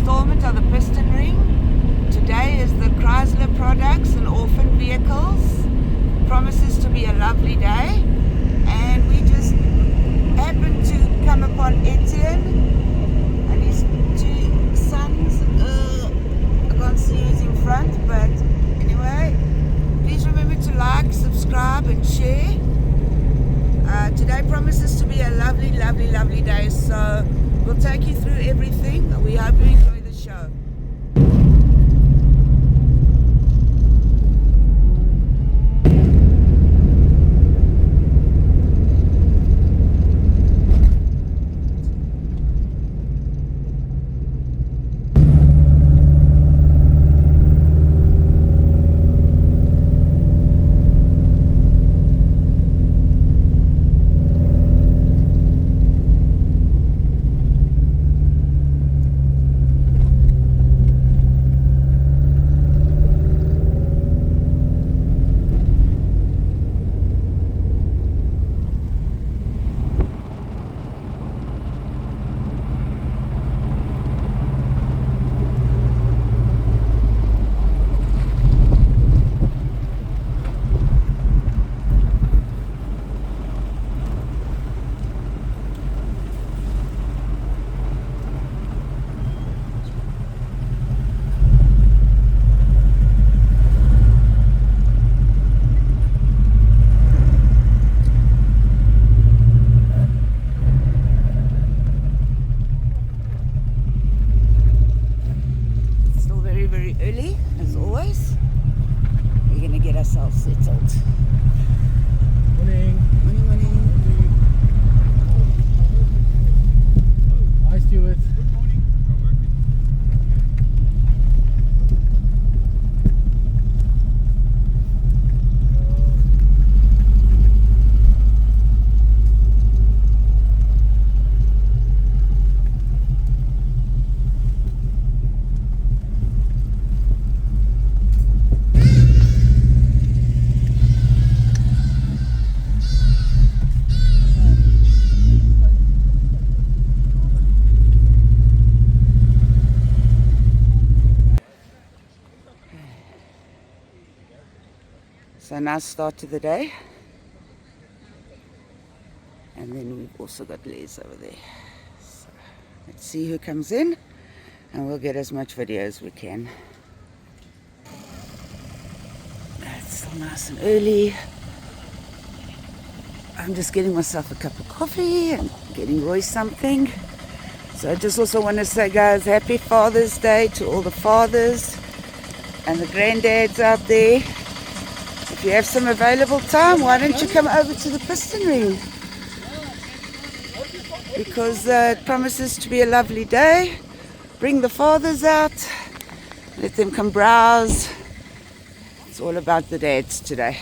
installment of the Piston Ring. Today is the Chrysler products and Orphan vehicles. Promises to be a lovely day, and we just happened to come upon Etienne and his two sons. I can't see who's in front, but anyway, please remember to like, subscribe and share. Today promises to be a lovely, lovely, lovely day, so we'll take you through everything. We hope you enjoy the show. Early, as always. We're going to get ourselves settled. Morning. Morning, morning. Hi, Stuart. Good morning. So nice start to the day. And then we've also got Les over there. So let's see who comes in, and we'll get as much video as we can. It's still nice and early. I'm just getting myself a cup of coffee and getting Roy something. So I just also want to say, guys, happy Father's Day to all the fathers and the granddads out there. If you have some available time, why don't you come over to the Piston Ring? Because it promises to be a lovely day. Bring the fathers out, let them come browse. It's all about the dads today.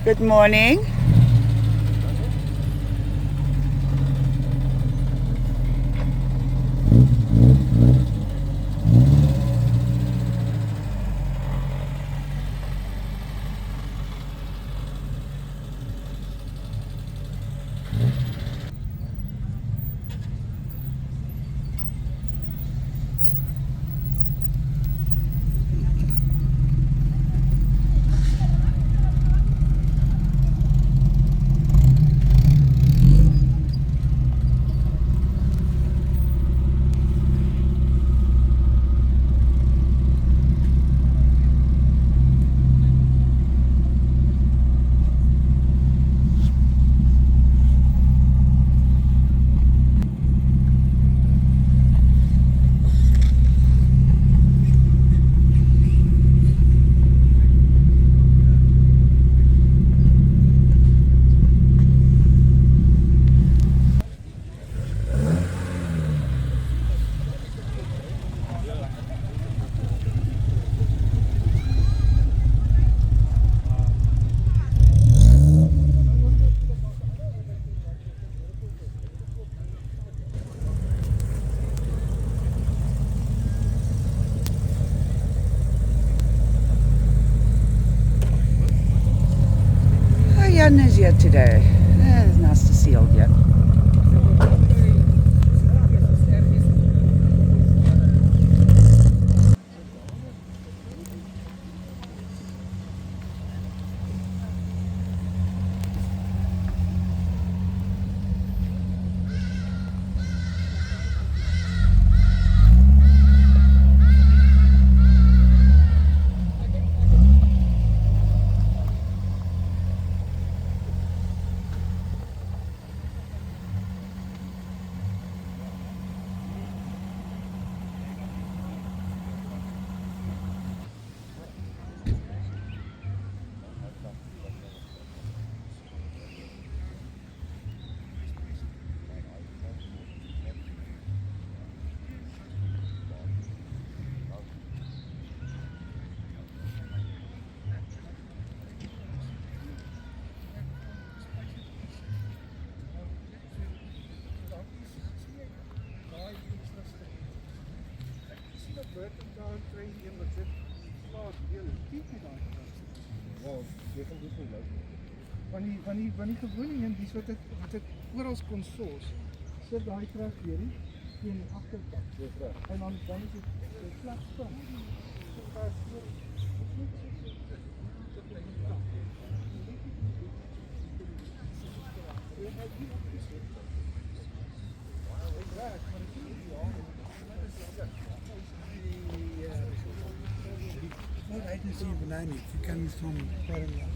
Good morning. sun is here today. It's nice to see all here. Van die gewone een, die wat het oral kon soos, sit daai krag hier teen die agterkant. En dan is dit plat staan. I can see behind it. It comes from Parallel.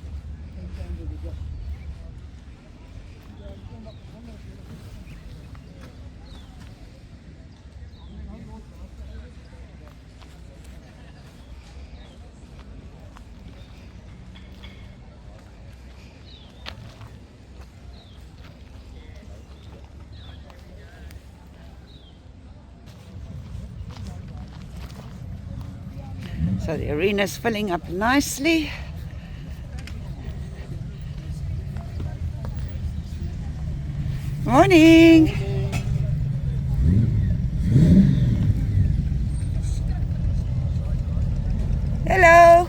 So the arena's filling up nicely. Morning. Hello.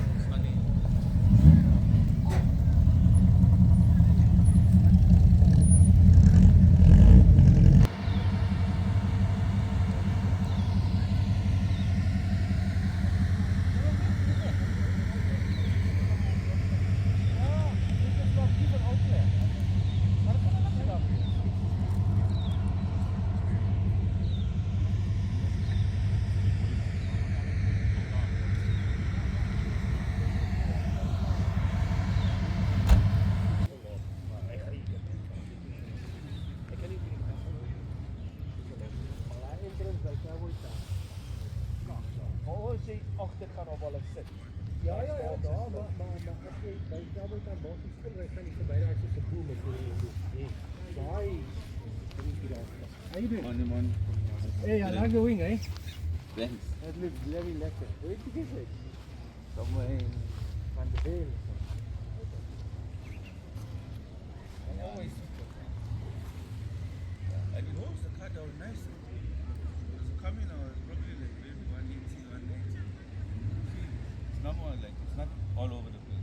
Ja, daar, maar as jy by Cowboy kan bos speel, dan gaan jy verby daai so 'n boom met die daai How you doing? Man. Hey, I like the wing, eh? Thanks. That looks very lekker. Where did you get it? Somewhere in Van de Beel. and it holds the car down nice. So coming I was probably like maybe 180, 190. It's not more like it's not all over the place.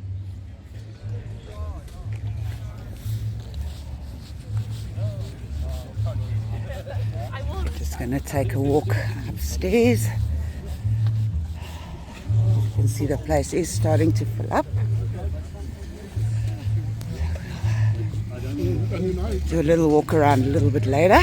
Just gonna take a walk upstairs. You can see the place is starting to fill up. Do a little walk around a little bit later.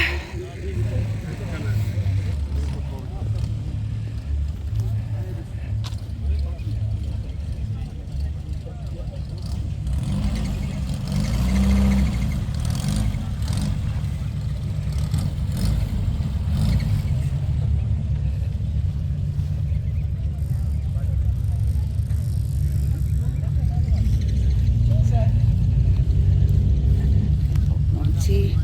Monty.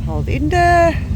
Hold in there.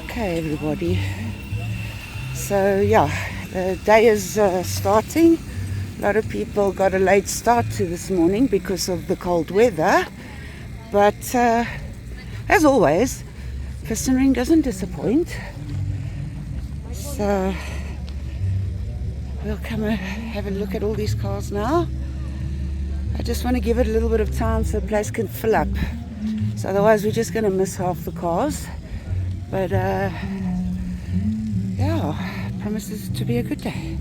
Okay, everybody. So yeah, the day is starting. A lot of people got a late start to this morning because of the cold weather. But as always, Piston Ring doesn't disappoint. So we'll come and have a look at all these cars now. I just want to give it a little bit of time so the place can fill up. So otherwise we're just going to miss half the cars. But yeah, promises to be a good day.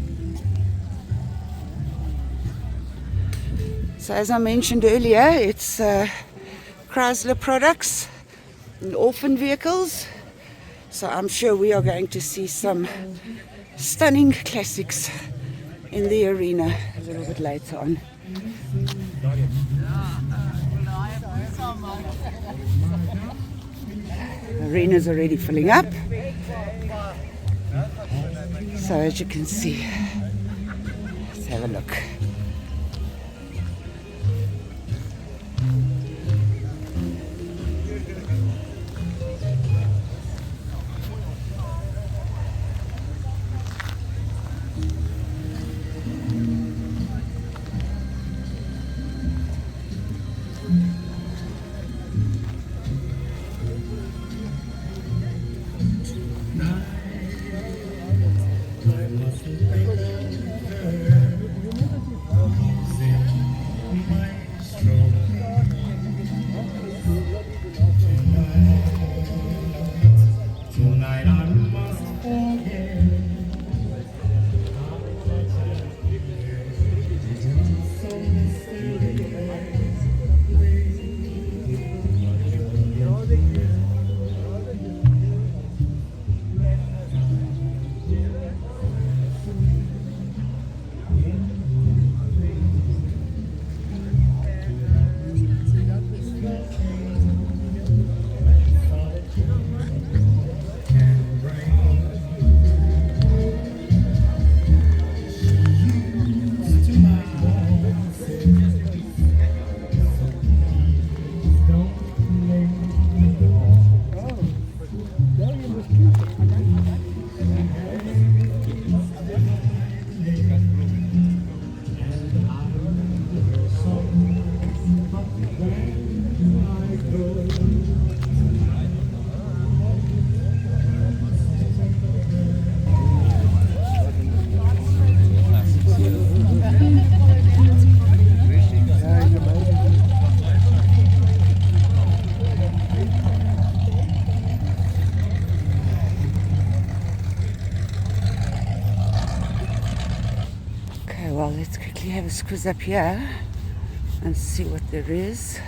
So as I mentioned earlier, it's Chrysler products and Orphan vehicles. So I'm sure we are going to see some stunning classics in the arena a little bit later on. The arena's already filling up. So as you can see, let's have a look. Well, let's quickly have a squeeze up here and see what there is.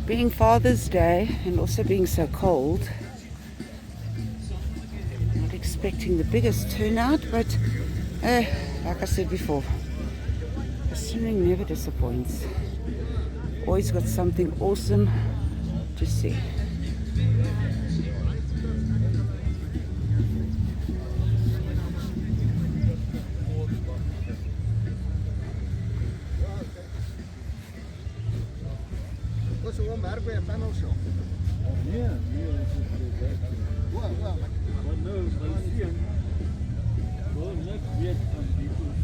Being Father's Day and also being so cold, not expecting the biggest turnout, but like I said before, Piston Ring never disappoints. Always got something awesome to see. was wel merk by 'n panel shop. Nee, dit is dit. Wel, Maar nou, my seun wil niks weet van die goed.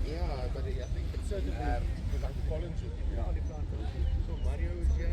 yeah, but I think it's certainly like Collins. Yeah. So Mario is here.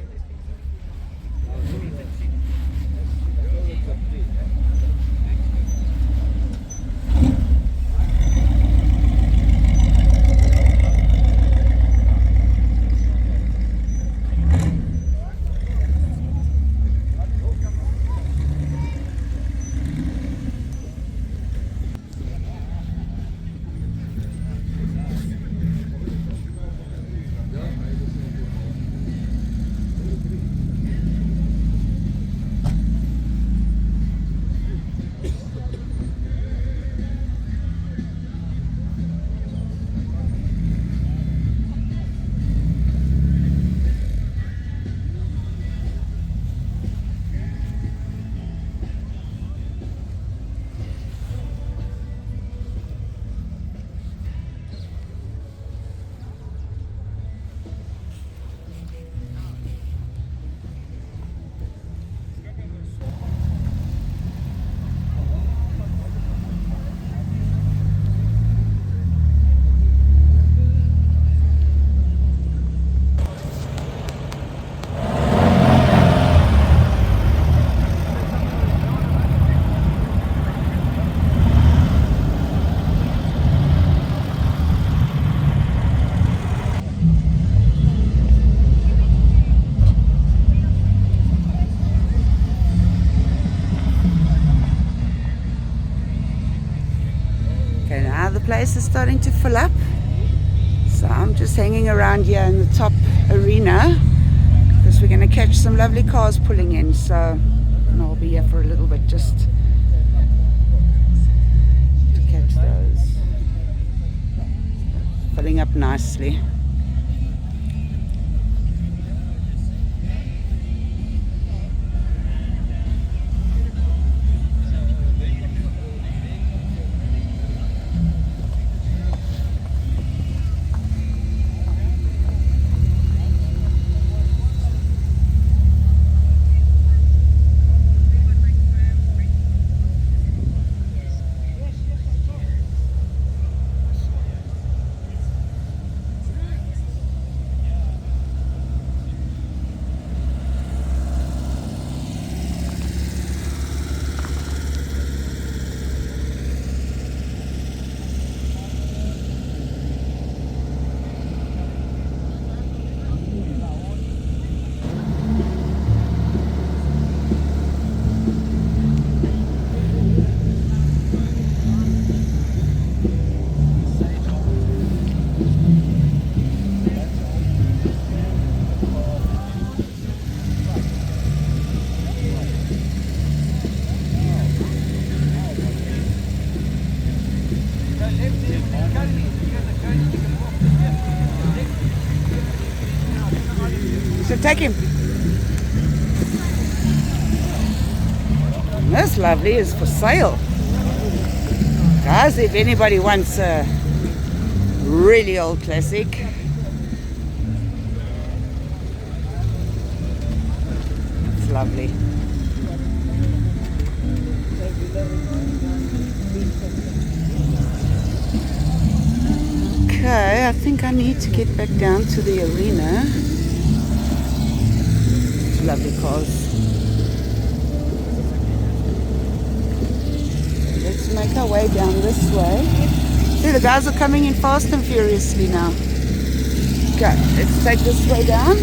Okay, now the place is starting to fill up. So I'm just hanging around here in the top arena because we're going to catch some lovely cars pulling in. So I'll be here for a little bit just to catch those. Filling up nicely. So take him. This lovely is for sale. Guys, if anybody wants a really old classic, it's lovely. Okay, I think I need to get back down to the arena. Lovely cars. Let's make our way down this way. See, the guys are coming in fast and furiously now. Okay, let's take this way down.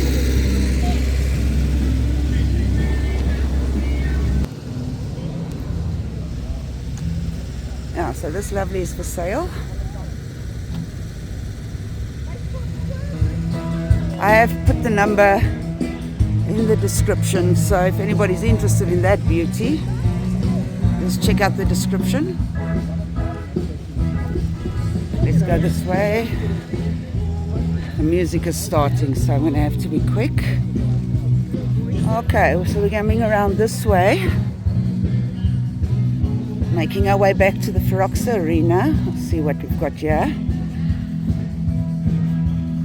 Yeah, so this lovely is for sale. I have put the number in the description, so if anybody's interested in that beauty, just check out the description. Let's go this way. The music is starting, so I'm going to have to be quick. Okay, so we're coming around this way, making our way back to the FERROCSA arena. Let's see what we've got here.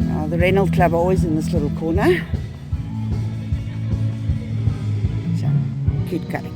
Now, the Reynolds Club are always in this little corner. So, cute karretjies.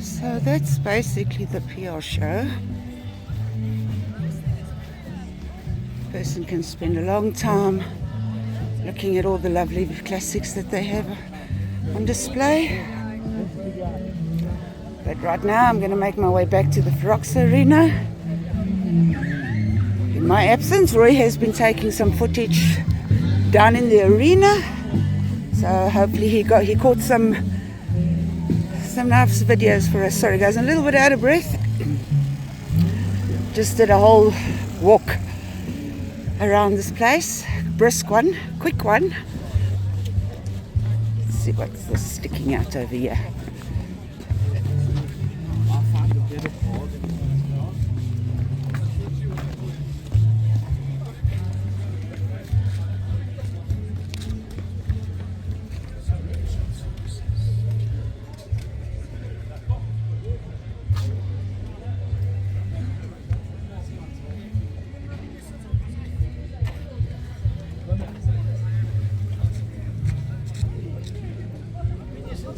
So that's basically the PR show. Person can spend a long time looking at all the lovely classics that they have on display. But right now I'm going to make my way back to the FERROCSA arena. In my absence, Roy has been taking some footage down in the arena. So hopefully he caught some nice videos for us. Sorry guys, I'm a little bit out of breath. Just did a whole walk around this place. Brisk one, quick one. Let's see what's this sticking out over here.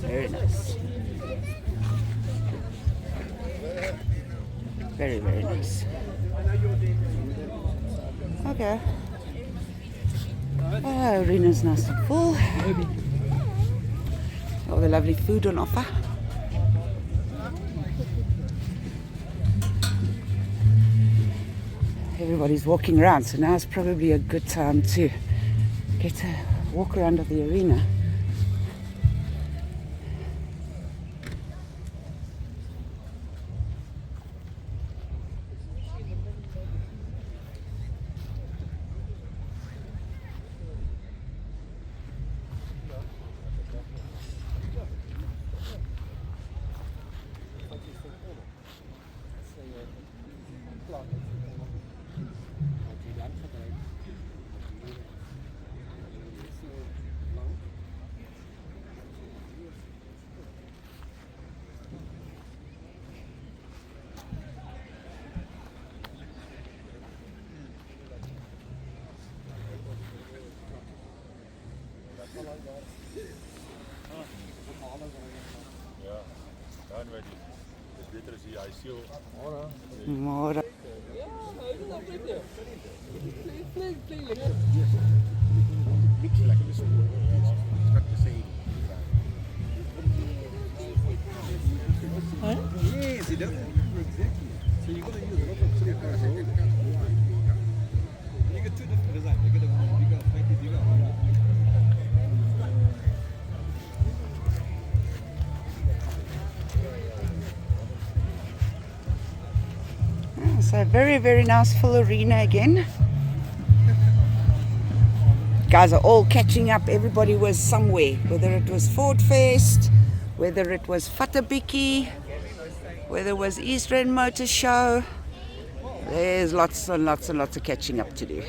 Very nice. Very, very nice. Okay. Oh, arena's nice and full. All the lovely food on offer. Everybody's walking around, so now is probably a good time to get a walk around of the arena. Môre. Yes, it does. Exactly. So you're going to use a lot of silicones rollers. You get two different designs. You get a bigger, slightly bigger. So very, very nice full arena again. Guys are all catching up. Everybody was somewhere, whether it was Ford Fest, whether it was Fatabiki, whether it was East Rand Motor Show. There's lots and lots and lots of catching up to do.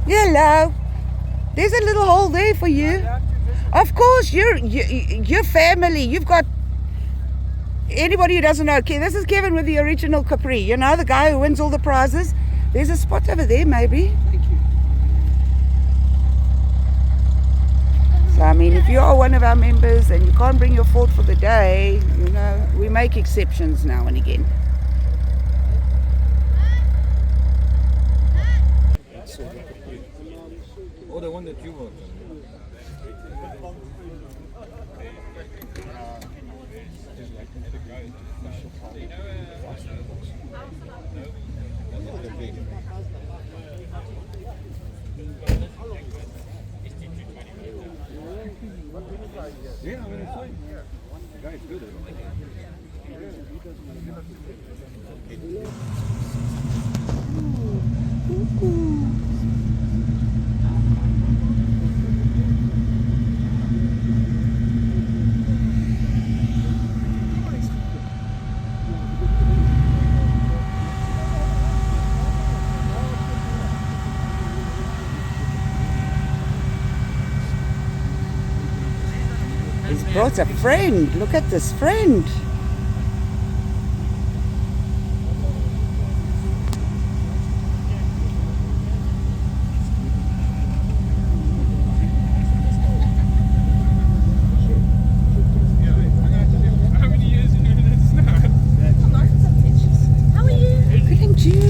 Hello. There's a little hole there for you. Of course, you're family. You've got anybody who doesn't know. Okay, this is Kevin with the original Capri. You know, the guy who wins all the prizes. There's a spot over there, maybe. Thank you. So, I mean, if you are one of our members and you can't bring your Ford for the day, you know, we make exceptions now and again. Oh, the one that you want. Yeah, I mean, it's fine. The guy's good. He's brought a friend. Look at this friend. How many years you doing this now? How are you? Thank you.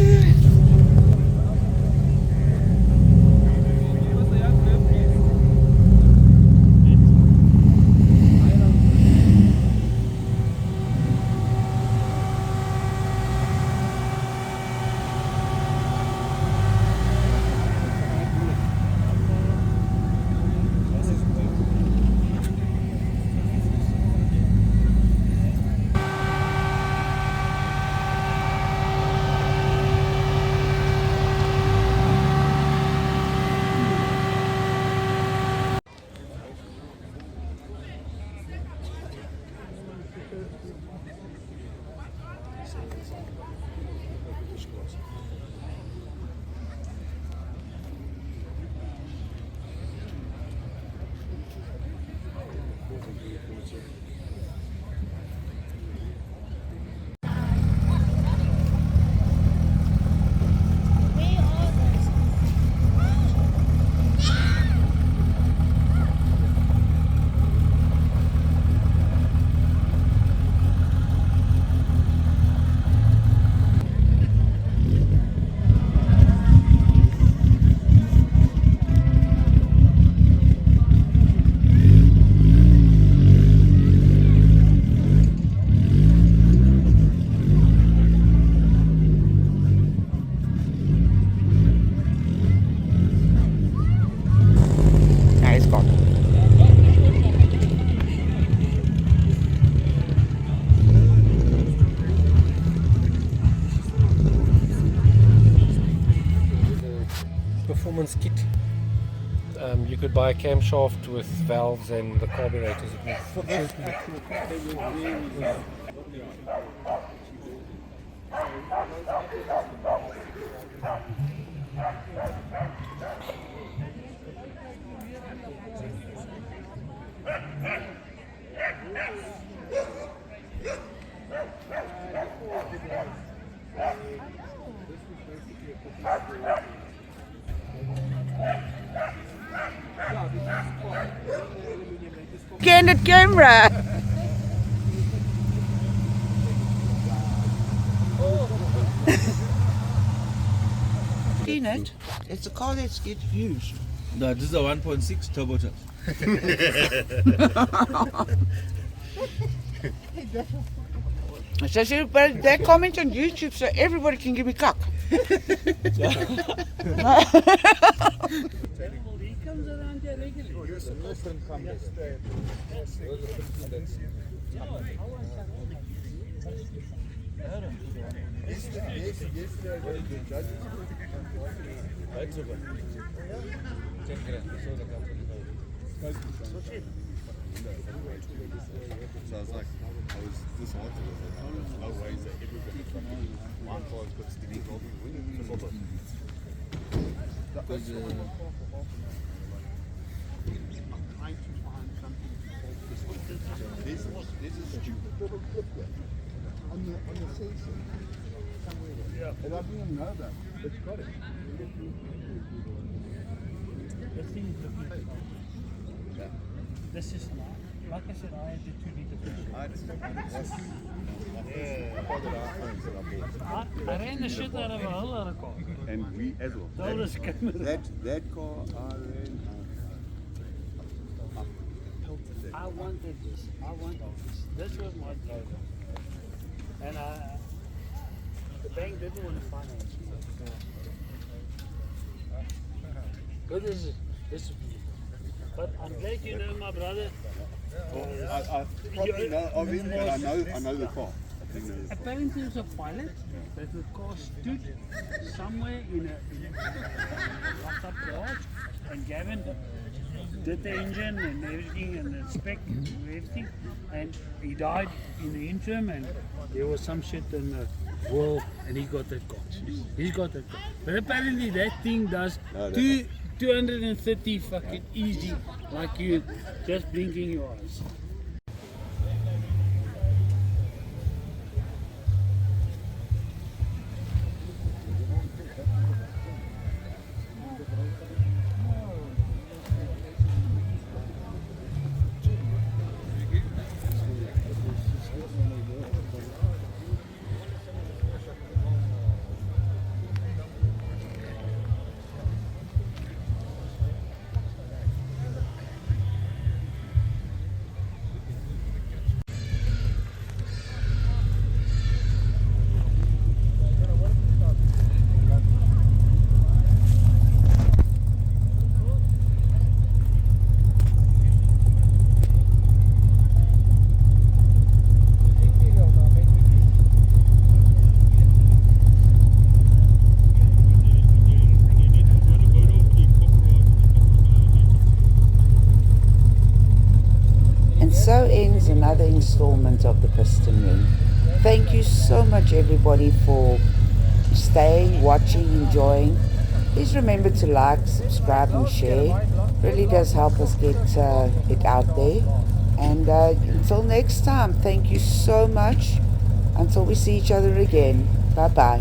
Performance kit. You could buy a camshaft with valves and the carburetors. For this actual car, they were very candid camera. Seen it? It's a car that's get used. No, this is a 1.6 turbocharged. So, but they comment on YouTube so everybody can give me cock. He comes around here regularly. So I was like, I was disheartened. There's no ways that everybody from one car has got steady rolling because of it. I'm trying to find something to solve this one. There's a stupid little clip there on the sensor somewhere there. Yeah. And I didn't know that. It's got it. This thing is looking. This is like I said, I had the 2 liter pressure. I understand. I bought it our phones that I bought. I ran the shit out of a whole lot of cars. And we as well. Told us That car I ran. I wanted this. This was my driver. And the bank didn't want to finance me. But this is beautiful. But I'm glad you know my brother. I probably know of him, but I know the car. Apparently there's a pilot that the car stood somewhere in a locked up garage, and Gavin did the engine and everything and the spec and everything, and he died in the interim, and there was some shit in the wall, and he got that car. He's got that car. But apparently that thing does 230 fucking easy, like you just blinking your eyes. So ends another installment of the Piston Ring. Thank you so much everybody for staying, watching, enjoying. Please remember to like, subscribe and share. Really does help us get it out there. And until next time, thank you so much. Until we see each other again. Bye bye.